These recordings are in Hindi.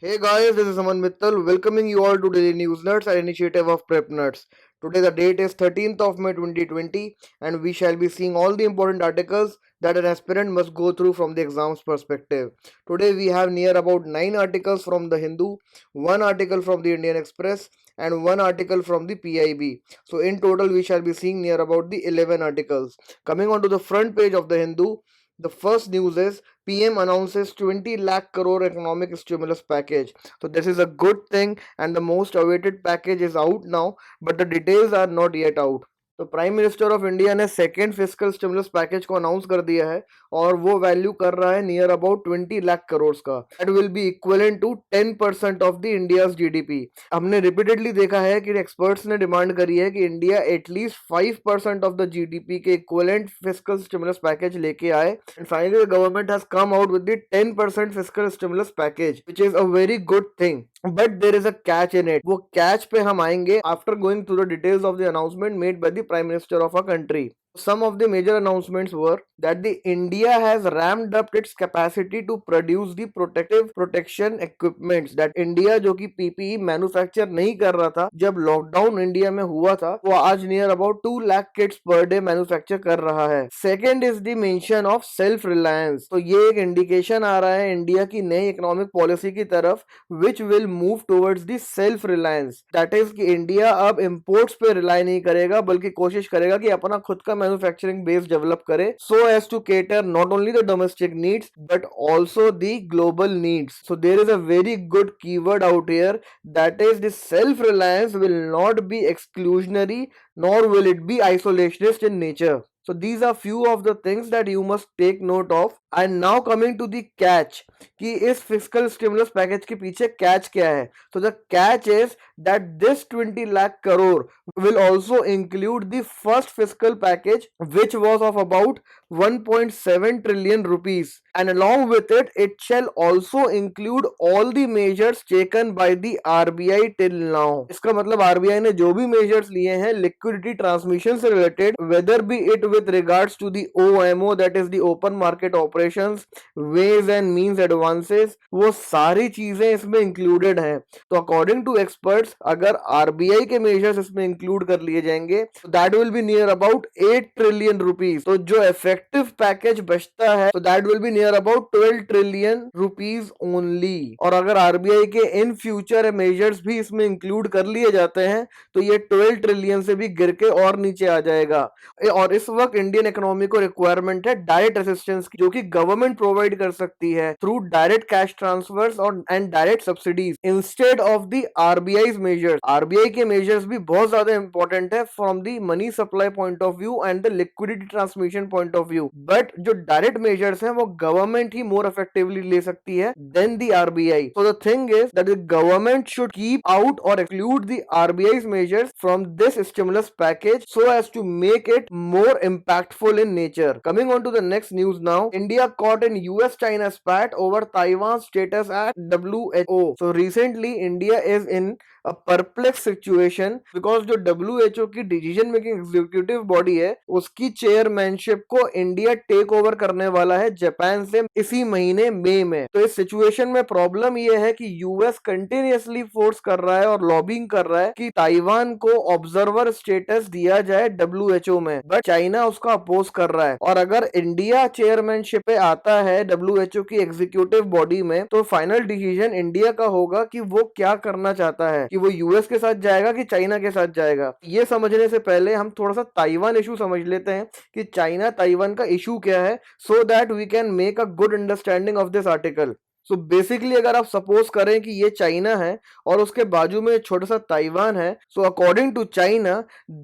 Hey guys, this is Aman Mittal welcoming you all to Daily News Nuts, an initiative of PrepNuts. Today the date is 13th of May 2020 and we shall be seeing all the important articles that an aspirant must go through from the exam's perspective. Today we have near about 9 articles from the Hindu, 1 article from the Indian Express and 1 article from the PIB. So in total we shall be seeing near about the 11 articles. Coming on to the front page of the Hindu, the first news is PM announces 20 lakh crore economic stimulus package. So this is a good thing and the most awaited package is out now, but the details are not yet out. तो प्राइम मिनिस्टर ऑफ इंडिया ने सेकेंड फिस्कल स्टिमुलस पैकेज को अनाउंस कर दिया है और वो वैल्यू कर रहा है नियर अबाउट 20 लाख करोड़ का. That will be equivalent to 10% of the India's GDP. हमने रिपीटेडली देखा है कि एक्सपर्ट्स ने डिमांड करी है कि India at least 5% of the GDP के इक्विवेलेंट फिस्कल स्टिमुलस पैकेज लेके आए. And finally the government has come out with the 10% fiscal stimulus package which is a very good thing. But there is a catch in it. वो catch पे हम आएंगे after going through the details of the announcement made by the Prime Minister of our country. Some of the major announcements were that the India has ramped up its capacity to produce the protective protection equipments. That India जो कि PPE manufacture नहीं कर रहा था जब लॉकडाउन इंडिया में हुआ था, वो आज near about 2 lakh kits per day manufacture कर रहा है. Second is the mention of self reliance. तो ये एक इंडिकेशन आ रहा है इंडिया की नई इकोनॉमिक पॉलिसी की तरफ which will move towards the self reliance. That is कि इंडिया अब इंपोर्ट्स पे रिलाई नहीं करेगा बल्कि कोशिश करेगा कि अपना खुद का मैन्युफैक्चरिंग बेस डेवलप करे so as to cater not only the domestic needs but also the global needs. So there is a very good keyword out here, that is the self reliance will not be exclusionary nor will it be isolationist in nature. So these are few of the things that you must take note of. And now coming to the catch कि इस fiscal stimulus package के पीछे catch क्या है. So the catch is that this 20 lakh crore will also include the first fiscal package which was of about 1.7 trillion rupees, and along with it it shall also include all the measures taken by the RBI till now. इसका मतलब RBI ने जो भी measures लिए हैं liquidity transmission से related, whether be it with regards to the OMO, that is the open market operations, ways and means advances, वो सारी चीजें इसमें included हैं. तो according to experts अगर RBI के measures इसमें include कर लिए जाएंगे तो that will be near about 8 trillion rupees. तो जो effective package बचता है तो that will be near about 12 trillion rupees only. और अगर RBI के in future measures भी इसमें include कर लिए जाते हैं तो ये 12 ट्रिलियन से भी गिर के और नीचे आ जाएगा. और इस वक्त इंडियन इकोनॉमी को रिक्वायरमेंट है डायरेक्ट असिस्टेंस की, जो कि गवर्नमेंट प्रोवाइड कर सकती है थ्रू डायरेक्ट कैश ट्रांसफर्स और and direct subsidies instead of the RBI measures. RBI के मेजर्स भी बहुत ज्यादा इंपॉर्टेंट है from the money supply point of view and the liquidity transmission point of view. But जो डायरेक्ट मेजर्स हैं वो गवर्नमेंट ही मोर इफेक्टिवली ले सकती है then the RBI. So the thing is that the government should keep out और exclude the RBI's measures from this stimulus package so as to make it more impactful in nature. Coming on to the next news now. India caught in U.S China spat over Taiwan's status at WHO. So recently India is in a perplexed situation because जो WHO की डिसीजन मेकिंग एग्जीक्यूटिव बॉडी है उसकी चेयरमैनशिप को इंडिया टेक ओवर करने वाला है जापान से इसी महीने मई में. तो इस सिचुएशन में प्रॉब्लम ये है कि यूएस कंटिन्यूअसली फोर्स कर रहा है और लॉबिंग कर रहा है कि ताइवान को ऑब्जर्वर स्टेटस दिया जाए WHO में, बट चाइना उसका अपोज कर रहा है. और अगर इंडिया चेयरमैनशिप पे आता है WHO की एग्जीक्यूटिव बॉडी में तो फाइनल डिसीजन इंडिया का होगा कि वो क्या करना चाहता है, कि वो यूएस के साथ जाएगा कि चाइना के साथ जाएगा. ये समझने से पहले हम थोड़ा सा ताइवान इशू समझ लेते हैं कि चाइना ताइवान का इशू क्या है, so that we can make a good understanding of this article. So basically अगर आप सपोज करें कि ये चाइना है और उसके बाजू में छोटा सा ताइवान है, so according to China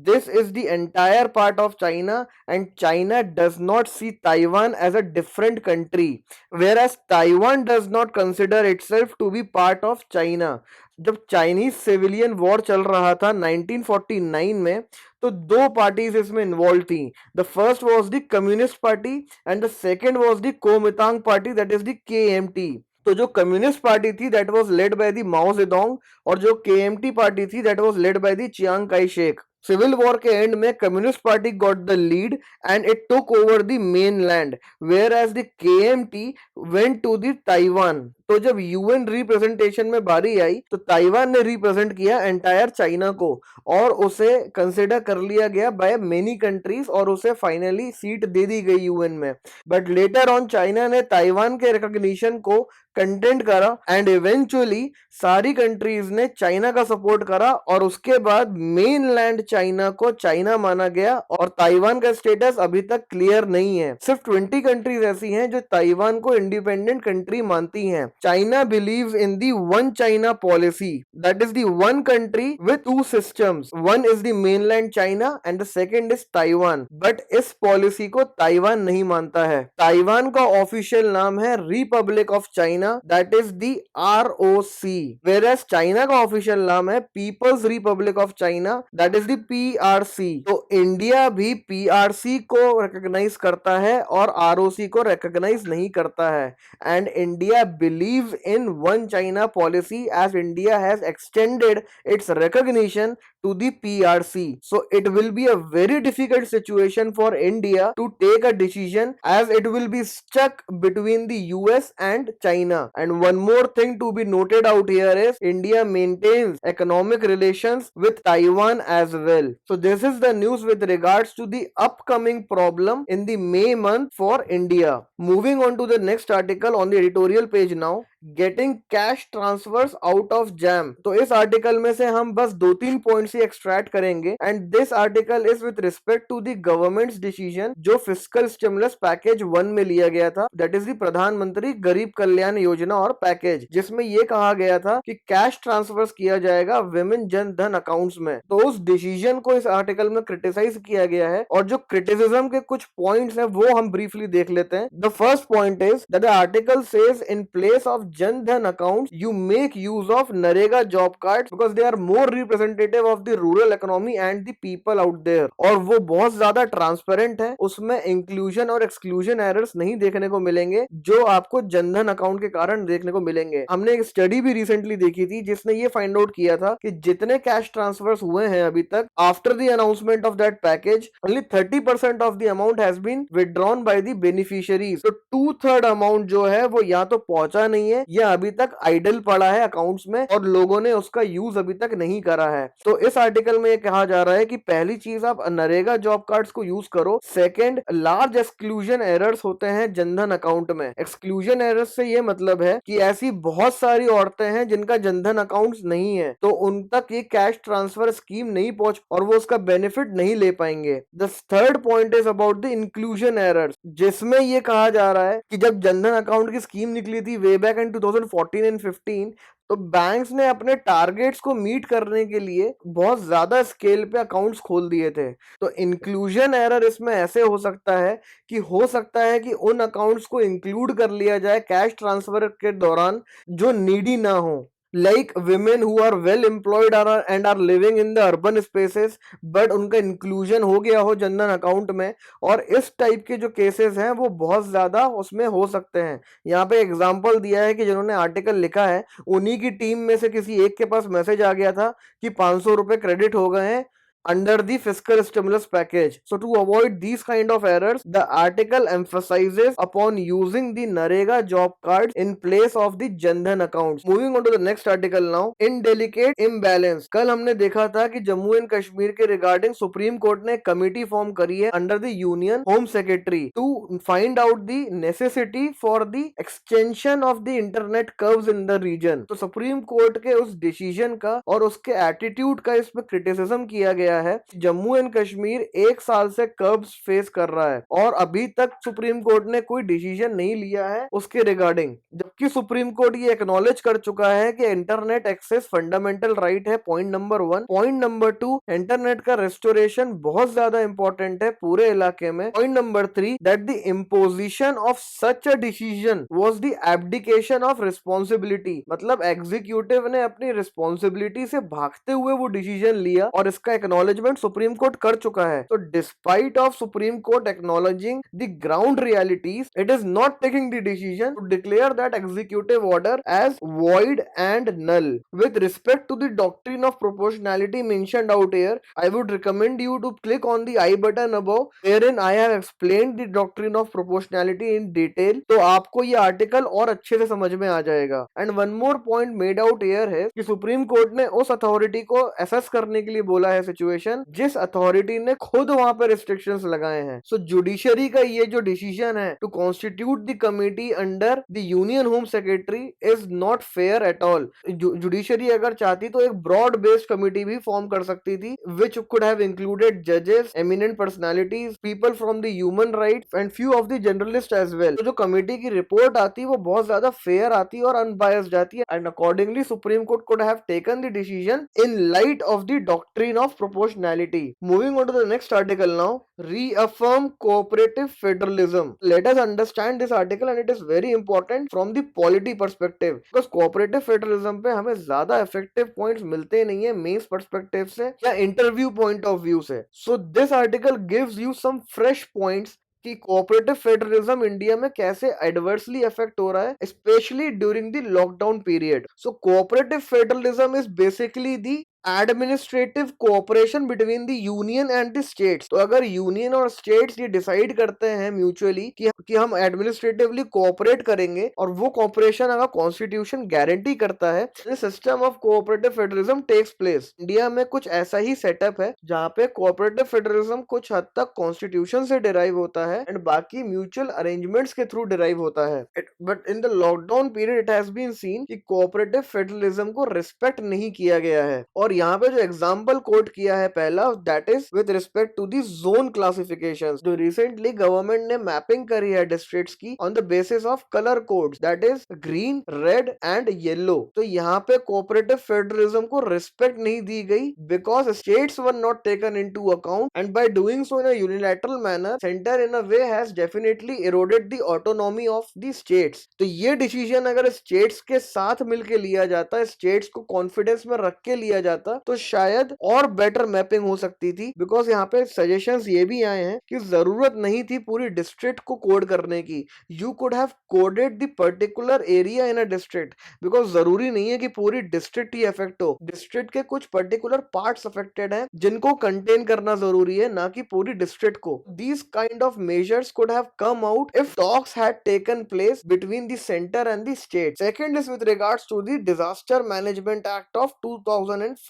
this is the entire part of China and China does not see Taiwan as a different country, whereas Taiwan does not consider itself to be part of China. जब चाइनीज सिविलियन वॉर चल रहा था 1949 में तो दो पार्टीज इसमें इन्वॉल्व थी. The first was the communist party and the second was the Kuomintang party, that is the KMT. तो जो कम्युनिस्ट पार्टी थी that was led by the Mao Zedong और जो केएमटी पार्टी थी that was led by the Chiang Kai Shek. Civil war के एंड में communist party got the lead and it took over the mainland whereas the KMT went to the Taiwan. तो जब यूएन रिप्रेजेंटेशन में बारी आई तो ताइवान ने रिप्रेजेंट किया एंटायर चाइना को और उसे कंसिडर कर लिया गया बाय मेनी कंट्रीज और उसे फाइनली सीट दे दी गई यूएन में। बट लेटर ऑन चाइना ने ताइवान के रिकॉग्निशन को कंटेंट करा एंड इवेंचुअली सारी कंट्रीज ने चाइना का सपोर्ट करा और उसके बाद मेन लैंड चाइना को चाइना माना गया और ताइवान का स्टेटस अभी तक क्लियर नहीं है। सिर्फ 20 कंट्रीज ऐसी हैं जो ताइवान को इंडिपेंडेंट कंट्री मानती हैं। China believes in the one China policy, that is the one country with two systems, one is the mainland China and the second is Taiwan. But इस पॉलिसी को ताइवान नहीं मानता है। ताइवान का ऑफिशियल नाम है republic of China, that is the ROC, whereas China का ऑफिशियल नाम है people's republic of China, that is the PRC। तो इंडिया भी PRC को रिकॉग्नाइज करता है और ROC को रिकॉग्नाइज नहीं करता है। And India believes in one China policy as India has extended its recognition to the PRC. So it will be a very difficult situation for India to take a decision as it will be stuck between the US and China. And one more thing to be noted out here is India maintains economic relations with Taiwan as well. So this is the news with regards to the upcoming problem in the May month for India. Moving on to the next article on the editorial page now. Getting cash transfers out of JAM. तो इस आर्टिकल में से हम बस 2-3 पॉइंट्स ही एक्सट्रैक्ट करेंगे and this article is with respect to the government's decision जो फिस्कल स्टिमुलस पैकेज 1 में लिया गया था, दैट इज द प्रधानमंत्री गरीब कल्याण योजना और पैकेज, जिसमें यह कहा गया था कि कैश ट्रांसफर्स किया जाएगा विमेन जन धन अकाउंट्स में। तो उस डिसीजन को इस आर्टिकल में क्रिटिसाइज किया गया है और जो क्रिटिसिज्म के कुछ पॉइंट्स हैं वो हम ब्रीफली देख लेते हैं। The first point is that the article says in place of Jan Dhan accounts, you make use of Narega job cards because they are more representative of the rural economy and the people out there। और वो बहुत ज्यादा ट्रांसपेरेंट है, उसमें इंक्लूजन और एक्सक्लूजन एरर्स नहीं देखने को मिलेंगे जो आपको जनधन अकाउंट के कारण देखने को मिलेंगे। हमने एक स्टडी भी रिसेंटली देखी थी जिसने ये फाइंड आउट किया था कि जितने कैश ट्रांसफर्स हुए हैं अभी तक after the announcement of that package, only 30% of the amount has been withdrawn by the beneficiaries. तो 2/3 अमाउंट जो है वो या तो पहुंचा नहीं है या अभी तक आइडल पड़ा है अकाउंट्स में और लोगों ने उसका यूज अभी तक नहीं करा है। तो इस आर्टिकल में ये कहा जा रहा है कि पहली चीज आप नरेगा जॉब कार्ड्स को यूज करो। सेकंड, लार्ज एक्सक्लूजन एरर्स होते हैं जनधन अकाउंट में। एक्सक्लूजन एरर्स से ये मतलब है कि ऐसी बहुत सारी औरतें हैं जिनका जनधन अकाउंट्स नहीं है, तो उन तक ये कैश ट्रांसफर स्कीम नहीं पहुंच और वो उसका बेनिफिट नहीं ले पाएंगे। The third point is about the inclusion errors, जिसमें ये कहा जा रहा है कि जब जनधन अकाउंट की स्कीम निकली थी वे बैक इन 2014 एंड 15, तो बैंक्स ने अपने टारगेट्स को मीट करने के लिए बहुत ज्यादा स्केल पे अकाउंट्स खोल दिए थे। तो इंक्लूजन एरर इसमें ऐसे हो सकता है कि उन अकाउंट्स को इंक्लूड कर लिया जाए कैश ट्रांसफर के दौरान जो नीडी ना हो, like women who are well employed and are living in the urban spaces, but उनका इंक्लूजन हो गया हो जनधन अकाउंट में। और इस टाइप के जो केसेस हैं वो बहुत ज्यादा उसमें हो सकते हैं। यहाँ पे एग्जांपल दिया है कि जिन्होंने आर्टिकल लिखा है उन्हीं की टीम में से किसी एक के पास मैसेज आ गया था कि 500 रुपए क्रेडिट हो गए हैं under the fiscal stimulus package. So to avoid these kind of errors, the article emphasizes upon using the Narega job cards in place of the Jan Dhan accounts. Moving on to the next article now. Indelicate imbalance. कल हमने देखा था कि जम्मू एंड कश्मीर के रिगार्डिंग सुप्रीम कोर्ट ने कमेटी फॉर्म करी है under the union home secretary to find out the necessity for the extension of the internet curbs in the region. तो सुप्रीम कोर्ट के उस डिसीजन का और उसके एटीट्यूड का इस पर क्रिटिसिज्म किया गया है। जम्मू एंड कश्मीर 1 साल से कर्ब्स फेस कर रहा है और अभी तक सुप्रीम कोर्ट ने कोई डिसीजन नहीं लिया है उसके रिगार्डिंग, जबकि सुप्रीम कोर्ट ये एक्नॉलेज कर चुका है कि इंटरनेट एक्सेस फंडामेंटल राइट है। Point number 1। Point number 2, internet का रेस्टोरेशन बहुत ज्यादा इंपॉर्टेंट है पूरे इलाके में। Point number 3, that the imposition of such a decision was the abdication of responsibility, मतलब एग्जीक्यूटिव ने अपनी रिस्पॉन्सिबिलिटी से भागते हुए वो डिसीजन लिया और इसका एक्नॉलेजमेंट सुप्रीम कोर्ट कर चुका है। तो despite of Supreme Court acknowledging the ground realities, it is not taking the decision to declare that executive order as void and null. With respect to the doctrine of proportionality mentioned out here, I would recommend you to click on the I button above, wherein I have explained the doctrine of proportionality in detail. तो आपको ये आर्टिकल और अच्छे से समझ में आ जाएगा। And one more point made out here है कि सुप्रीम कोर्ट ने उस अथॉरिटी को असेस करने के लिए बोला है सिचुएशन जिस अथॉरिटी ने खुद वहां पर रिस्ट्रिक्शंस लगाए हैं। सो जुडिशरी का ये जो डिसीजन है to constitute the committee under the union home secretary is not fair at all. Judiciary अगर चाहती तो एक ब्रॉड बेस्ड कमिटी भी फॉर्म कर सकती थी विच कुड हैव इंक्लूडेड जजेस, eminent personalities, people from the human rights and few of the journalist as well. तो जो कमिटी की रिपोर्ट आती है वो बहुत ज्यादा फेयर आती है और अनबायस्ड आती है। And accordingly Supreme Court could have taken the decision in light of the doctrine of proportionality. Moving on to the next article now, reaffirm cooperative federalism. Let us understand this article and it is very important from the polity perspective because cooperative federalism पे हमें ज्यादा effective points मिलते नहीं है मेंस perspective से या इंटरव्यू पॉइंट ऑफ व्यू से। So this article gives you some fresh points कि कोऑपरेटिव फेडरलिज्म इंडिया में कैसे एडवर्सली अफेक्ट हो रहा है specially during the lockdown period. So cooperative federalism is basically the administrative cooperation between the union and the states. तो अगर यूनियन और स्टेट्स ये डिसाइड करते हैं म्यूचुअली कि हम एडमिनिस्ट्रेटिवली कोऑपरेट करेंगे और वो कोऑपरेशन अगर कॉन्स्टिट्यूशन गारंटी करता है, system of cooperative federalism takes place. India में कुछ ऐसा ही सेटअप है जहां पे कोऑपरेटिव फेडरलिज्म कुछ हद तक कॉन्स्टिट्यूशन से डिराइव होता है एंड बाकी म्यूचुअल अरेंजमेंट्स के थ्रू डिराइव होता है। But in the lockdown period it has been seen कि कोऑपरेटिव फेडरलिज्म को रिस्पेक्ट नहीं किया गया है। और यहाँ पे जो एग्जाम्पल कोट किया है पहला, that is with respect to the zone classifications. जो रिसेंटली गवर्नमेंट ने मैपिंग करी है डिस्ट्रिक्ट्स की on the basis of colour codes, that is green, red and yellow. तो यहाँ पे कोऑपरेटिव फेडरलिज्म को रिस्पेक्ट नहीं दी गई because states were not taken into account and by doing so in a unilateral manner centre in a way has definitely eroded the autonomy of the states. तो ये डिसीजन अगर स्टेट्स के साथ मिलकर लिया जाता, स्टेट्स को कॉन्फिडेंस में रख के लिया जाता, तो शायद और बेटर मैपिंग हो सकती थी। बिकॉज यहाँ पे सजेशंस ये भी आए हैं कि जरूरत नहीं थी पूरी डिस्ट्रिक्ट को कोड करने की। You could have coded the particular area in a district because जरूरी नहीं है कि पूरी डिस्ट्रिक्ट ही अफेक्ट हो। डिस्ट्रिक्ट के कुछ पर्टिकुलर पार्ट्स अफेक्टेड हैं जिनको कंटेन करना जरूरी है, ना कि पूरी डिस्ट्रिक्ट को। These kind of measures could have come out if talks had taken place between the centre and the state. Second is with regards to the disaster management act of 2005।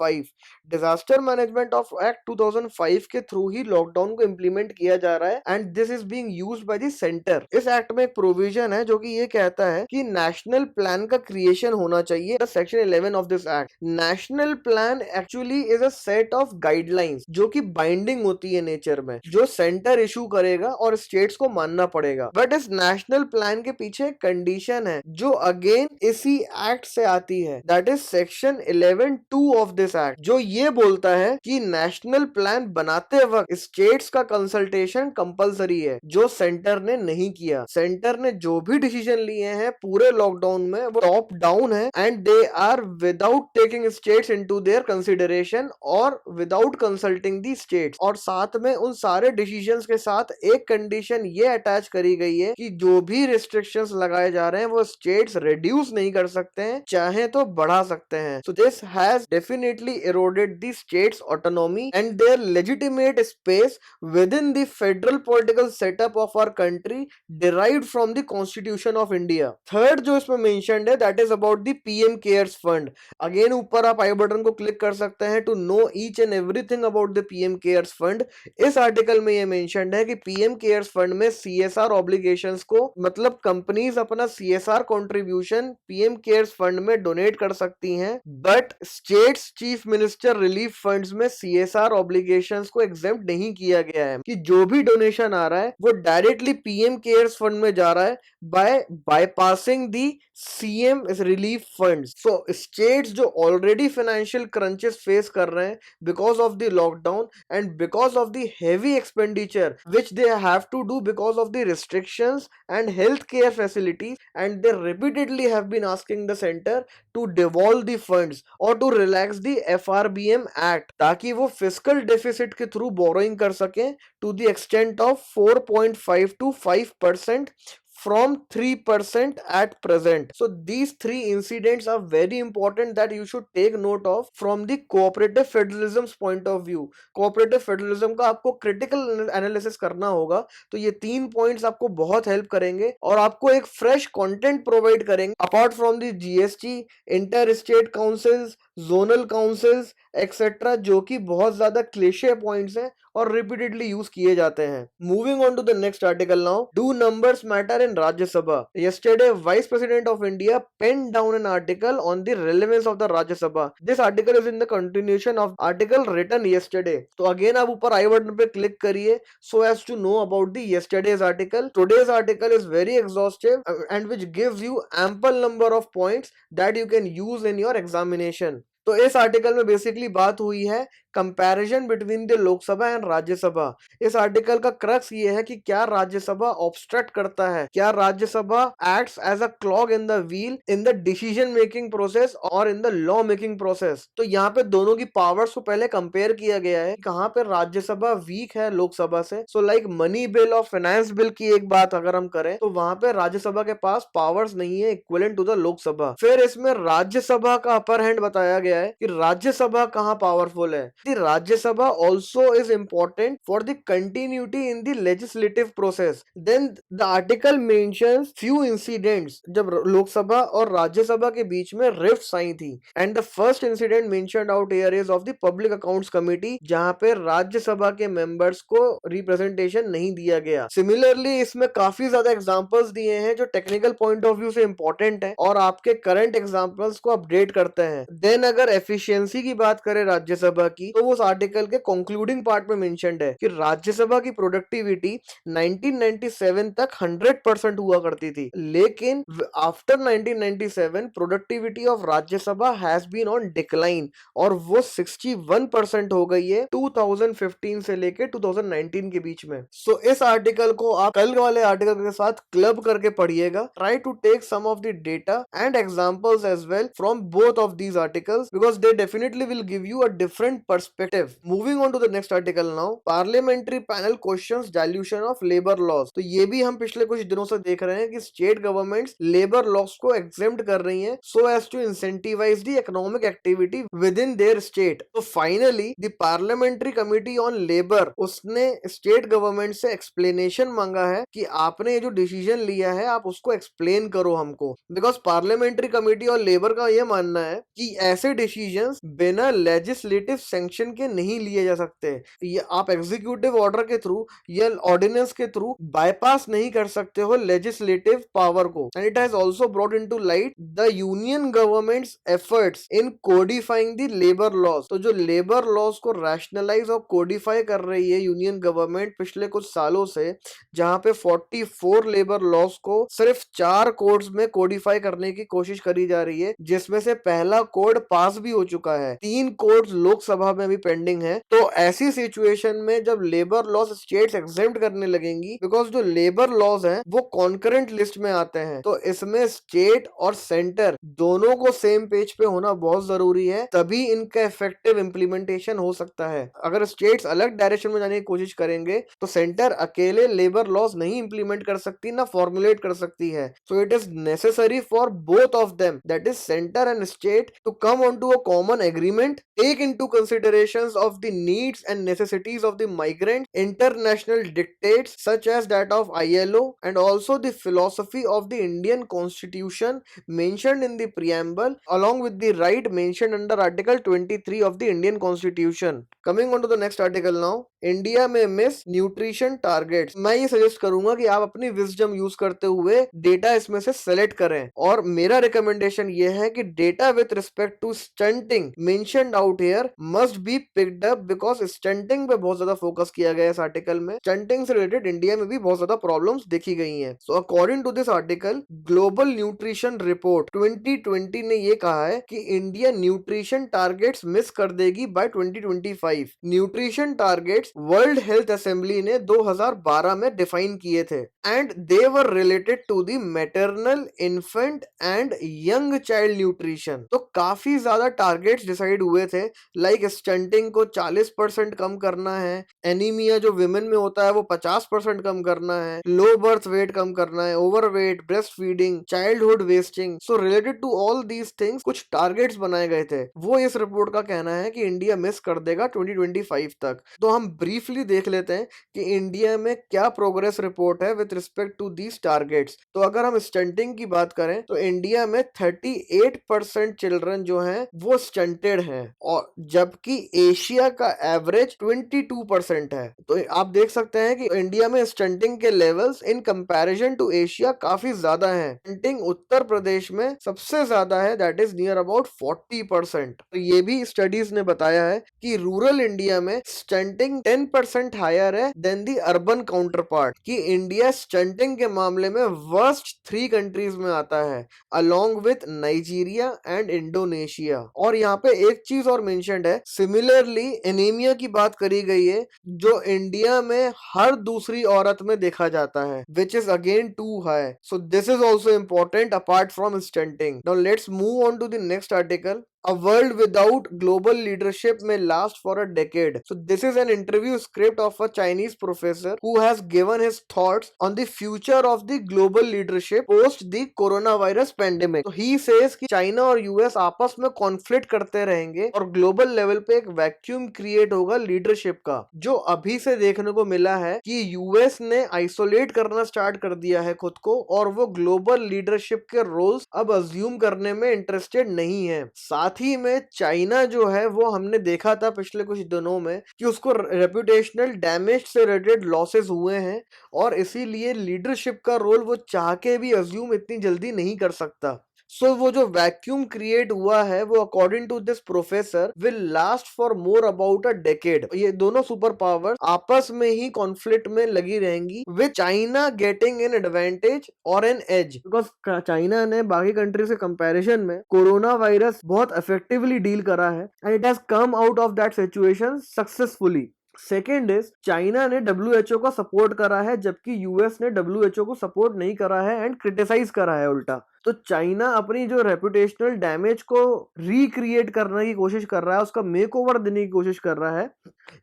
Disaster management of act 2005 के थ्रू ही लॉकडाउन को इंप्लीमेंट किया जा रहा है and this is being used by the centre. इस एक्ट में एक प्रोविजन है जो कि ये कहता है कि नेशनल प्लान का क्रिएशन होना चाहिए। Section 11 of this act, national plan actually is a set of guidelines जो कि बाइंडिंग होती है नेचर में, जो सेंटर इशू करेगा और स्टेट्स को मानना पड़ेगा। बट इस नेशनल प्लान के पीछे एक कंडीशन है जो अगेन इसी एक्ट से आती है, that is section 11(2) of this act, जो ये बोलता है कि नेशनल प्लान बनाते वक्त स्टेट्स का कंसल्टेशन कंपलसरी है, जो सेंटर ने नहीं किया। सेंटर ने जो भी डिसीजन लिए हैं पूरे लॉकडाउन में वो टॉप डाउन है and they are without taking states into their consideration और विदाउट कंसल्टिंग दी स्टेट्स। और साथ में उन सारे डिसीजंस के साथ एक कंडीशन ये अटैच करी गई है कि जो भी रिस्ट्रिक्शंस लगाए जा रहे हैं वो स्टेट्स रिड्यूस नहीं कर सकते हैं, चाहे तो बढ़ा सकते हैं। So this has definitely eroded the state's autonomy and their legitimate space within the federal political setup of our country derived from the Constitution of India. Third जो इसमें mentioned है that is about the PM Cares Fund. Again ऊपर आप आई बटन को क्लिक कर सकते हैं to know each and everything about the PM Cares Fund. इस आर्टिकल में ये mentioned है कि PM Cares Fund में CSR obligations को मतलब कंपनीज अपना CSR contribution PM Cares Fund में डोनेट कर सकती हैं, but states chief minister relief funds में सीएसआर ऑब्लिगेशंस को एग्जेम्प्ट नहीं किया गया है कि जो भी डोनेशन आ रहा है वो डायरेक्टली पीएम केयर्स फंड में जा रहा है by bypassing the CM relief funds. So states जो ऑलरेडी फाइनेंशियल क्रंचेस फेस कर रहे हैं because of the lockdown and because of the heavy expenditure which they have to do because of the restrictions and health care facilities and they repeatedly have been asking the centre to devolve the funds or to relax the FRBM act, ताकि वो फिस्कल डेफिसिट के थ्रू बोरोइंग कर सकें to the extent of 4.5 to 5% from 3% at present. So these three incidents are very important that you should take note of from the cooperative federalism's point of view. cooperative federalism का आपको critical analysis करना होगा, तो ये 3 पॉइंट्स आपको बहुत हेल्प करेंगे और आपको एक फ्रेश कंटेंट प्रोवाइड करेंगे apart from the GST, inter state councils, zonal councils etcetera, जो कि बहुत ज्यादा क्लिशे पॉइंट्स हैं और रिपीटेडली यूज किए जाते हैं. Moving on to the next article now. Do numbers matter in Rajya Sabha? Yesterday, Vice President of India penned down an article on the relevance of the Rajya Sabha. This article is in the continuation of article written yesterday. तो again आप ऊपर आई बटन पे क्लिक करिए so as to know about the yesterday's article. Today's article is very exhaustive and which gives you ample number of points that you can use in your examination. तो इस आर्टिकल में बेसिकली बात हुई है comparison between the Lok Sabha and Rajya Sabha. इस आर्टिकल का क्रक्स ये है कि क्या राज्यसभा ऑब्स्ट्रक्ट करता है, क्या Rajya Sabha acts as a clog in the wheel in the decision making process और in the law making process. तो यहाँ पे दोनों की पावर्स को पहले कंपेयर किया गया है, कहाँ पे राज्यसभा वीक है लोकसभा से. सो लाइक मनी बिल और फाइनेंस बिल की एक बात अगर हम करें तो वहां पे राज्यसभा के पास पावर्स नहीं है इक्विवेलेंट टू द लोकसभा. फिर इसमें राज्यसभा का अपर हैंड बताया गया है कि राज्यसभा कहाँ पावरफुल है. The Rajya Sabha also is important for the continuity in the legislative process. Then the article mentions few incidents जब लोकसभा और राज्यसभा के बीच में rifts आई थी. And the first incident mentioned out here is of the Public Accounts Committee, जहाँ पे राज्यसभा के members को representation नहीं दिया गया. Similarly इसमें काफी ज्यादा examples दिए हैं जो technical point of view से important है और आपके current examples को update करते हैं. Then अगर efficiency की बात करें राज्यसभा की, तो उस आर्टिकल के कंक्लूडिंग पार्ट में मेंशन्ड है कि राज्यसभा की प्रोडक्टिविटी 1997 तक 100% हुआ करती थी, लेकिन after 1997 productivity of Rajya Sabha has been on decline और वो 61% हो गई है 2015 से लेके 2019 के बीच में. सो इस आर्टिकल को आप कल वाले आर्टिकल के साथ क्लब करके पढ़िएगा. Try to take some of the data and examples as well from both of these articles because they definitely will give you a different perspective. Moving on to the next article now. Parliamentary panel questions dilution of labor laws. तो ये भी हम पिछले कुछ दिनों से देख रहे हैं कि स्टेट गवर्नमेंट्स लेबर लॉस को एग्जेम्प्ट कर रही हैं so as to incentivize the economic activity within their state. तो finally the Parliamentary Committee on Labor उसने स्टेट गवर्नमेंट से एक्सप्लेनेशन मांगा है कि आपने ये जो डिसीजन लिया है आप उसको एक्सप्लेन करो हमको. बिकॉज पार्लियामेंट्री कमेटी और लेबर का ये मानना है कि ऐसे डिसीजंस बिना लेजिस्लेटिव सैंक्शन के नहीं लिए जा सकते. ये आप एग्जीक्यूटिव ऑर्डर के थ्रू या ऑर्डिनेंस के थ्रू बाईपास नहीं कर सकते हो लेजिस्लेटिव पावर को. And it has also brought into light the union government's efforts in codifying the labour laws. तो जो लेबर लॉज को रैशनलाइज और कोडिफाई कर रही है यूनियन गवर्नमेंट पिछले कुछ सालों से, जहां पे 44 लेबर लॉज को सिर्फ 4 कोड्स में कोडिफाई करने की कोशिश करी जा रही है, जिसमें से पहला कोड पास भी हो चुका है, 3 कोड्स लोकसभा में भी पेंडिंग है. तो ऐसी सिचुएशन में जब लेबर लॉज स्टेट्स एग्जेम्प्ट करने लगेंगी, बिकॉज जो लेबर लॉज हैं वो कॉन्करेंट लिस्ट में आते हैं, तो इसमें स्टेट और सेंटर दोनों को सेम पेज पे होना बहुत जरूरी है, तभी इनका इफेक्टिव इंप्लीमेंटेशन हो सकता है. अगर स्टेट्स अलग डायरेक्शन में जाने की कोशिश करेंगे तो सेंटर अकेले लेबर लॉज नहीं इंप्लीमेंट कर सकती, ना फॉर्मुलेट कर सकती है. So it is necessary for both of them, that is centre and state, to come on to a common agreement, take into considerations of the needs and necessities of the migrant, international dictates such as that of ILO, and also the philosophy of the Indian Constitution mentioned in the preamble, along with the right mentioned under Article 23 of the Indian Constitution. Coming on to the next article now. India may miss nutrition targets. मैं ये सजेस्ट करूंगा कि आप अपनी विजडम यूज करते हुए डेटा इसमें से सेलेक्ट करें, और मेरा रिकमेंडेशन ये है कि data with respect to stunting mentioned out here must be picked up, because stunting पे बहुत ज्यादा फोकस किया गया है इस आर्टिकल में. स्टंटिंग से रिलेटेड इंडिया में भी बहुत ज्यादा प्रॉब्लम्स देखी गई हैं. So according to this article, global nutrition report 2020 ने ये कहा है कि इंडिया न्यूट्रिशन टारगेट्स मिस कर देगी by 2025. Nutrition targets world health assembly ने 2012 में डिफाइन किए थे, and they were related to the maternal, infant and young child nutrition. तो काफी ज्यादा ज्यादा टारगेट्स डिसाइड हुए थे, लाइक स्टंटिंग को 40% कम करना है, एनीमिया जो विमेन में होता है वो 50% कम करना है, लो बर्थ वेट कम करना है, overweight, breast feeding, childhood wasting. So related to all these things कुछ टारगेट्स बनाए गए थे। वो इस रिपोर्ट का कहना है कि इंडिया मिस कर देगा 2025 तक। तो हम ब्रीफली देख लेते हैं कि इंडिया में क्या प्रोग्रेस रिपोर्ट है with respect to these targets. तो अगर हम स्टंटिंग की बात करें तो इंडिया में 38% चिल्ड्रन जो हैं वो स्टंटेड हैं, और जबकि एशिया का एवरेज 22% है। तो आप देख सकते हैं कि इंडिया में स्टंटिंग के levels in comparison to Asia काफी ज्यादा हैं। स्टंटिंग उत्तर प्रदेश में सबसे ज्यादा है, दैट इज नियर अबाउट 40%। तो ये भी स्टडीज ने बताया है कि रूरल इंडिया में स्टंटिंग 10% हायर है than the urban counterpart, कि इंडिया स्टंटिंग के मामले में वर्स्ट 3 कंट्रीज में आता है along with Nigeria and Indonesia. और यहाँ पे एक चीज और मेंशन्ड है, सिमिलरली एनीमिया की बात करी गई है जो इंडिया में हर दूसरी औरत में देखा जाता है, which is again too high. So this is also important apart from stunting. Now let's move on to the next article. A world without global leadership may last for a decade. So this is an interview script of a Chinese professor who has given his thoughts on the future of the global leadership post the coronavirus pandemic. So he says कि चाइना और यूएस आपस में कॉन्फ्लिक्ट करते रहेंगे और ग्लोबल लेवल पे एक वैक्यूम क्रिएट होगा लीडरशिप का। जो अभी से देखने को मिला है कि यूएस ने आइसोलेट करना स्टार्ट कर दिया है खुद को, और वो ग्लोबल लीडरशिप के रोल्स अब अज्यूम करने में इंटरेस्टेड नहीं है। साथ ही में चाइना जो है वो हमने देखा था पिछले कुछ दिनों में कि उसको रेपुटेशनल डैमेज से रिलेटेड लॉसेस हुए हैं, और इसीलिए लीडरशिप का रोल वो चाह के भी अज्यूम इतनी जल्दी नहीं कर सकता। सो वो जो वैक्यूम क्रिएट हुआ है वो according to this professor will last for more about a decade. ये दोनों सुपर पावर आपस में ही कॉन्फ्लिक्ट में लगी रहेंगी, with China getting an advantage और एन एज, बिकॉज चाइना ने बाकी कंट्री से कंपैरिजन में कोरोना वायरस बहुत इफेक्टिवली डील करा है and it has come out of that situation successfully. Second is China ने डब्ल्यूएचओ को सपोर्ट करा है, जबकि यूएस ने डब्ल्यूएचओ को सपोर्ट नहीं करा है एंड क्रिटिसाइज करा है उल्टा। तो चाइना अपनी जो रेपुटेशनल डैमेज को रिक्रिएट करने की कोशिश कर रहा है, उसका मेक ओवर देने की कोशिश कर रहा है।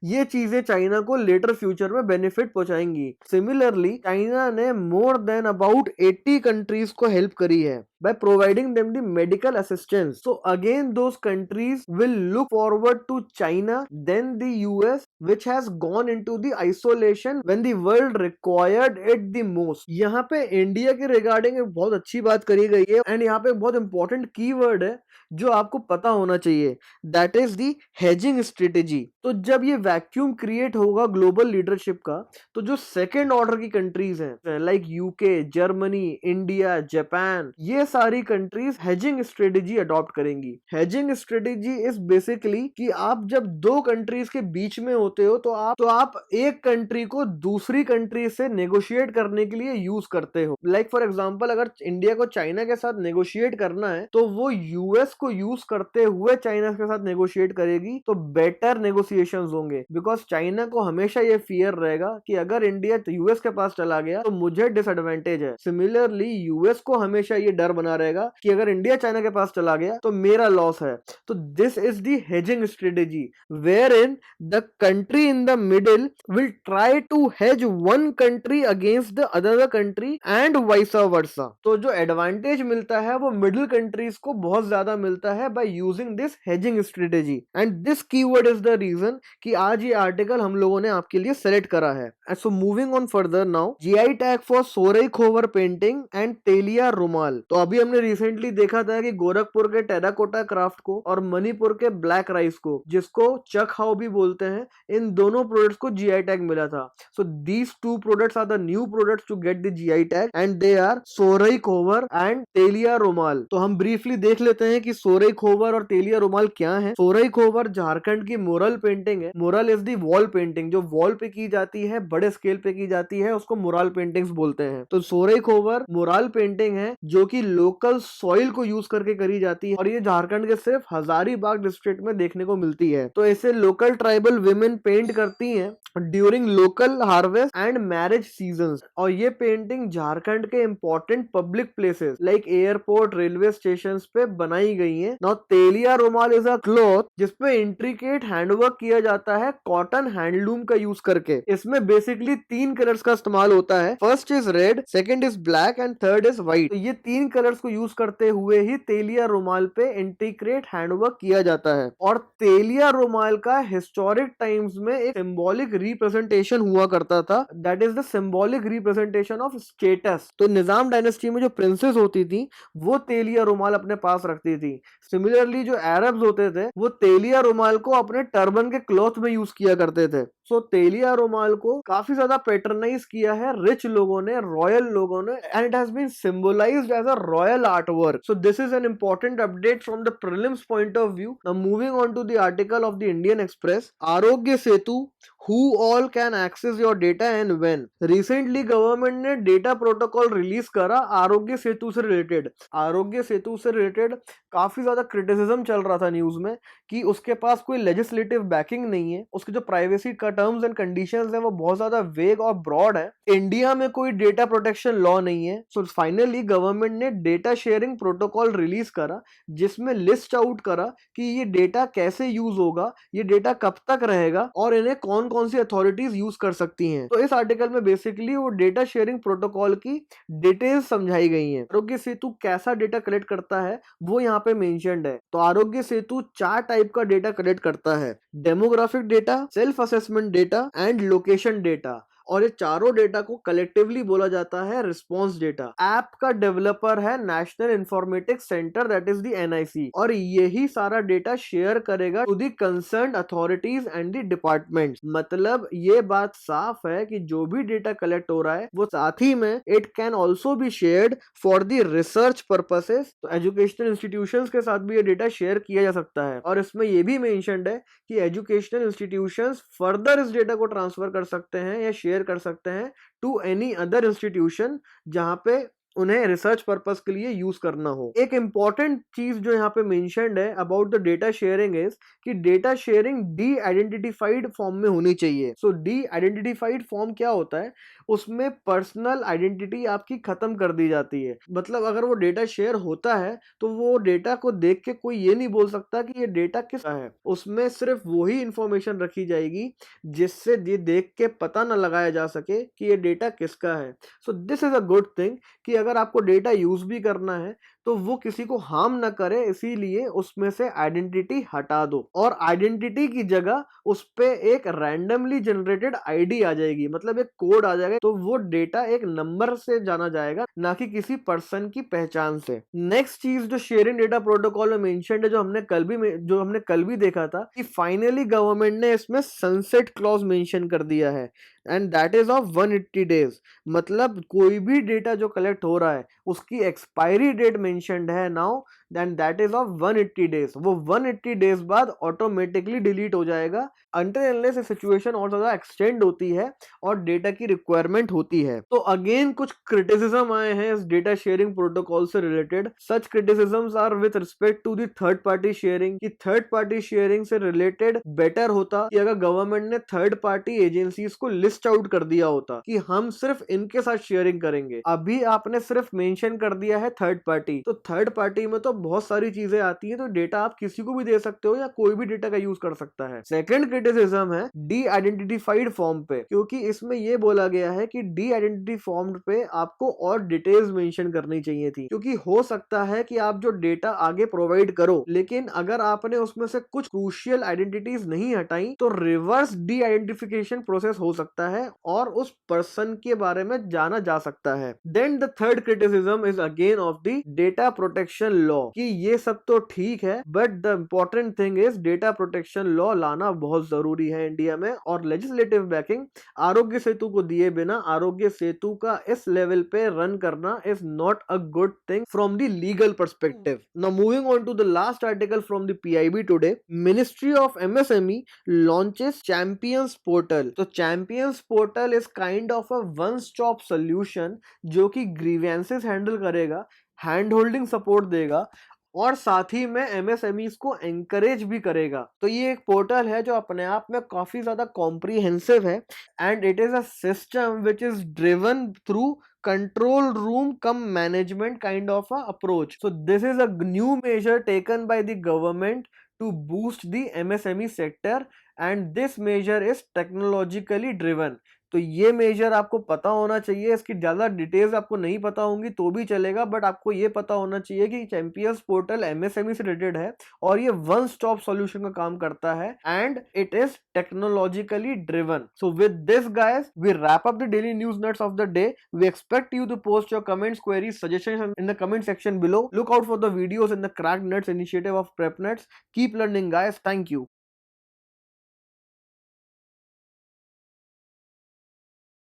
ये चीजें चाइना को लेटर फ्यूचर में बेनिफिट पहुंचाएंगी। सिमिलरली चाइना ने मोर देन अबाउट 80 कंट्रीज को हेल्प करी है by providing them the medical assistance. So again those countries will look forward to China then the US, which has gone into the isolation when the world required it the most. यहाँ पे इंडिया के रिगार्डिंग एक बहुत अच्छी बात करी गई है एंड यहाँ पे एक बहुत इंपॉर्टेंट कीवर्ड है जो आपको पता होना चाहिए, that is the hedging strategy. तो जब ये वैक्यूम क्रिएट होगा ग्लोबल लीडरशिप का, तो जो सेकेंड ऑर्डर की कंट्रीज हैं like UK, Germany, India, Japan, ये सारी कंट्रीज हेजिंग स्ट्रेटेजी अडॉप्ट करेंगी। हेजिंग स्ट्रेटेजी इज बेसिकली कि आप जब दो कंट्रीज के बीच में होते हो तो आप एक कंट्री को दूसरी कंट्री से नेगोशिएट करने के लिए यूज करते हो। लाइक फॉर एग्जांपल अगर इंडिया को चाइना के साथ नेगोशिएट करना है तो वो यूएस को यूज करते हुए चाइना के साथ नेगोशिएट करेगी, तो बेटर नेगोशिएशंस होंगे। बिकॉज चाइना को हमेशा ये फियर रहेगा कि अगर इंडिया यूएस के पास चला गया तो मुझे डिसएडवांटेज है। सिमिलरली यूएस को हमेशा ये डर बना रहेगा कि अगर इंडिया चाइना के पास चला गया तो मेरा लॉस है। तो this is the hedging strategy wherein the country in the middle will try to hedge one country against the other country and vice versa. तो जो एडवांटेज मिलता है वो मिडिल कंट्रीज को बहुत ज्यादा मिलता है by using this hedging strategy, and this keyword is the reason कि आज ये आर्टिकल हम लोगों ने आपके लिए सेलेक्ट करा है। So moving on further now, GI tag for Sohrai Khovar painting and Telia Rumal. तो अभी हमने रिसेंटली देखा था कि गोरखपुर के टेराकोटा क्राफ्ट को और मणिपुर के ब्लैक राइस को, जिसको चक हाउ भी बोलते हैं, इन दोनों प्रोडक्ट्स को जीआई टैग मिला था। So these two products are the new products to get the GI tag and they are Sohrai Khovar and Telia Rumal. तो हम ब्रीफली देख लेते हैं कि सोहराई खोवर और तेलिया रुमाल क्या है। सोहराई खोवर झारखंड की मुरल पेंटिंग है। मुरल इज दी वॉल पेंटिंग, जो वॉल पे की जाती है, बड़े स्केल पे की जाती है, उसको मुराल पेंटिंग्स बोलते हैं। तो सोहराई खोवर मुराल पेंटिंग है जो कि लोकल सॉइल को यूज करके करी जाती है, और ये झारखंड के सिर्फ हजारीबाग डिस्ट्रिक्ट में देखने को मिलती है। तो इसे लोकल ट्राइबल विमेन पेंट करती हैं during local harvest and marriage season. और ये पेंटिंग झारखंड के important public places like airport, railway station पे बनाई गई है। नाउ तेलिया रुमाल इज अ क्लॉथ जिसपे इंट्रिकेट हैंडवर्क किया जाता है कॉटन हैंडलूम का यूज करके। इसमें बेसिकली 3 कलर्स का इस्तेमाल होता है। First is red, second is black and third is white. तो ये 3 कलर्स को यूज करते हुए ही तेलिया रुमाल पे इंट्रिकेट हैंडवर्क किया जाता है। और तेलिया रुमाल का हिस्टोरिक टाइम्स में एक सिंबॉलिक रिप्रेजेंटेशन हुआ करता था, that is the symbolic representation of status. तो निजाम डायनेस्टी में जो प्रिंसेस होती थी वो तेलिया रुमाल अपने पास रखती थी। सिमिलरली जो अरब्स होते थे वो तेलिया रुमाल को अपने टर्बन के क्लॉथ में यूज किया करते थे। सो तेलिया रुमाल को काफी ज्यादा पैटर्नाइज किया है रिच लोगों ने, रॉयल लोगों ने, and it has been symbolised as a royal art work. So this is an important update from the prelims point of view. Now moving on to the article of the Indian Express, Aarogya Setu, who all can access your data and when। Recently government ने डेटा प्रोटोकॉल रिलीज करा आरोग्य सेतु से रिलेटेड। आरोग्य सेतु से रिलेटेड काफी ज्यादा क्रिटिसिज्म चल रहा था न्यूज में कि उसके पास कोई लेजिस्लेटिव बैकिंग नहीं है, उसके जो प्राइवेसी का टर्म्स एंड कंडीशंस है वो बहुत ज्यादा वेग और ब्रॉड है, इंडिया में कोई डेटा प्रोटेक्शन लॉ नहीं है। सो फाइनली गवर्नमेंट ने डेटा शेयरिंग प्रोटोकॉल रिलीज करा जिसमें लिस्ट आउट करा कि ये डेटा कैसे यूज होगा, ये डेटा कब तक रहेगा और इन्हें कौन कौन सी अथॉरिटीज यूज कर सकती हैं। तो इस आर्टिकल में बेसिकली वो डेटा शेयरिंग प्रोटोकॉल की डिटेल्स समझाई गई हैं। आरोग्य सेतु कैसा डेटा कलेक्ट करता है वो यहाँ पे मेंशन्ड है। तो आरोग्य सेतु 4 टाइप का डेटा कलेक्ट करता है, demographic data, self assessment data and location data. और ये चारों डेटा को कलेक्टिवली बोला जाता है रिस्पॉन्स डेटा। ऐप का डेवलपर है national informatics centre, that is the NIC, और यही सारा डेटा शेयर करेगा to the concerned authorities and the departments. मतलब ये बात साफ है कि जो भी डेटा कलेक्ट हो रहा है वो साथ ही में it can also be shared for the research purposes. तो एजुकेशनल इंस्टीट्यूशंस के साथ भी ये डेटा शेयर किया जा सकता है। और इसमें ये भी मेंशन्ड है कि एजुकेशनल इंस्टीट्यूशंस फर्दर इस डेटा को ट्रांसफर कर सकते हैं या शेयर कर सकते हैं टू एनी अदर इंस्टीट्यूशन जहां पे उन्हें रिसर्च पर्पस के लिए यूज करना हो। एक इंपॉर्टेंट चीज जो यहाँ पे मेंशन्ड है about the data sharing is कि data sharing de identified form में होनी चाहिए। सो डी आइडेंटिफाइड फॉर्म क्या होता है, उसमें पर्सनल आइडेंटिटी आपकी खत्म कर दी जाती है। मतलब अगर वो डेटा शेयर होता है तो वो डेटा को देख के कोई ये नहीं बोल सकता कि ये डेटा किसका है। उसमें सिर्फ वही इंफॉर्मेशन रखी जाएगी जिससे ये देख के पता ना लगाया जा सके कि ये डेटा किसका है। सो this is a good thing कि अगर आपको डेटा यूज भी करना है तो वो किसी को हार्म ना करे, इसीलिए उसमें से आइडेंटिटी हटा दो और आइडेंटिटी की जगह उस पे एक रैंडमली जनरेटेड आईडी आ जाएगी, मतलब एक कोड आ जाएगा। तो वो डेटा एक नंबर से जाना जाएगा, ना कि किसी पर्सन की पहचान से। नेक्स्ट चीज जो शेयरिंग डेटा प्रोटोकॉल में मेंशन्ड है, जो हमने कल भी देखा था कि फाइनली गवर्नमेंट ने इसमें सनसेट क्लॉज मेंशन कर दिया है and that is of 180 days. मतलब कोई भी डेटा जो कलेक्ट हो रहा है उसकी एक्सपायरी डेट मेंशन्ड है now, then that is of 180 days. वो 180 डेज बाद ऑटोमेटिकली डिलीट हो जाएगा अनटिल अनलेस सिचुएशन और ज्यादा एक्सटेंड होती है और डेटा की रिक्वायरमेंट होती है। तो अगेन कुछ क्रिटिसिज्म आए हैं इस डेटा शेयरिंग प्रोटोकॉल से related. Such criticisms are with respect to the third party sharing, कि थर्ड पार्टी शेयरिंग से रिलेटेड बेटर होता कि अगर गवर्नमेंट ने थर्ड पार्टी एजेंसीज को लिस्ट आउट कर दिया होता कि हम सिर्फ इनके साथ शेयरिंग करेंगे। अभी आपने सिर्फ मेंशन कर दिया है थर्ड पार्टी, तो थर्ड पार्टी में तो बहुत सारी चीजें आती हैं, तो डेटा आप किसी को भी दे सकते हो या कोई भी डेटा का यूज कर सकता है। सेकंड क्रिटिसिज्म है डी आइडेंटिफाइड फॉर्म पे, क्योंकि इसमें यह बोला गया है कि डी आइडेंटिटी फॉर्म पे आपको और डिटेल्स मेंशन करनी चाहिए थी, क्योंकि हो सकता है कि आप जो डेटा आगे प्रोवाइड करो लेकिन अगर आपने उसमें से कुछ क्रूशियल आइडेंटिटीज नहीं हटाई तो रिवर्स डी आइडेंटिफिकेशन प्रोसेस हो सकता है और उस पर्सन के बारे में जाना जा सकता है। Then the third criticism is again of the data protection law, कि ये सब तो ठीक है but the important thing is data protection law लाना बहुत जरूरी है इंडिया में, और लेजिस्लेटिव बैकिंग आरोग्य सेतु को दिए बिना आरोग्य सेतु का इस लेवल पे रन करना is not a good thing from the legal perspective. Now moving on to the last article from the PIB today, ministry of MSME launches champions portal. तो champions portal is kind of a one stop solution जो कि ग्रीवेंसेस हैंडल करेगा, हैंड होल्डिंग सपोर्ट देगा और साथ ही में एमएसएमईज को एंकरेज भी करेगा। तो ये एक पोर्टल है जो अपने आप में काफी ज्यादा कॉम्प्रिहेंसिव है and it is a system which is driven through control room cum management kind of a approach. So this is a new measure taken by the government to boost the MSME sector and this measure is technologically driven. तो ये मेजर आपको पता होना चाहिए, इसकी ज्यादा डिटेल्स आपको नहीं पता होंगी तो भी चलेगा, बट आपको ये पता होना चाहिए कि चैंपियंस पोर्टल एमएसएमई से रिलेटेड है और ये वन स्टॉप सॉल्यूशन का काम करता है and it is technologically driven. So with this guys we wrap up the daily news nuts of the day. We expect you to post your comments, queries, suggestions in the comment section below. Look out for the videos in the Cracked Nuts initiative of PrepNuts. Keep learning, guys. Thank you.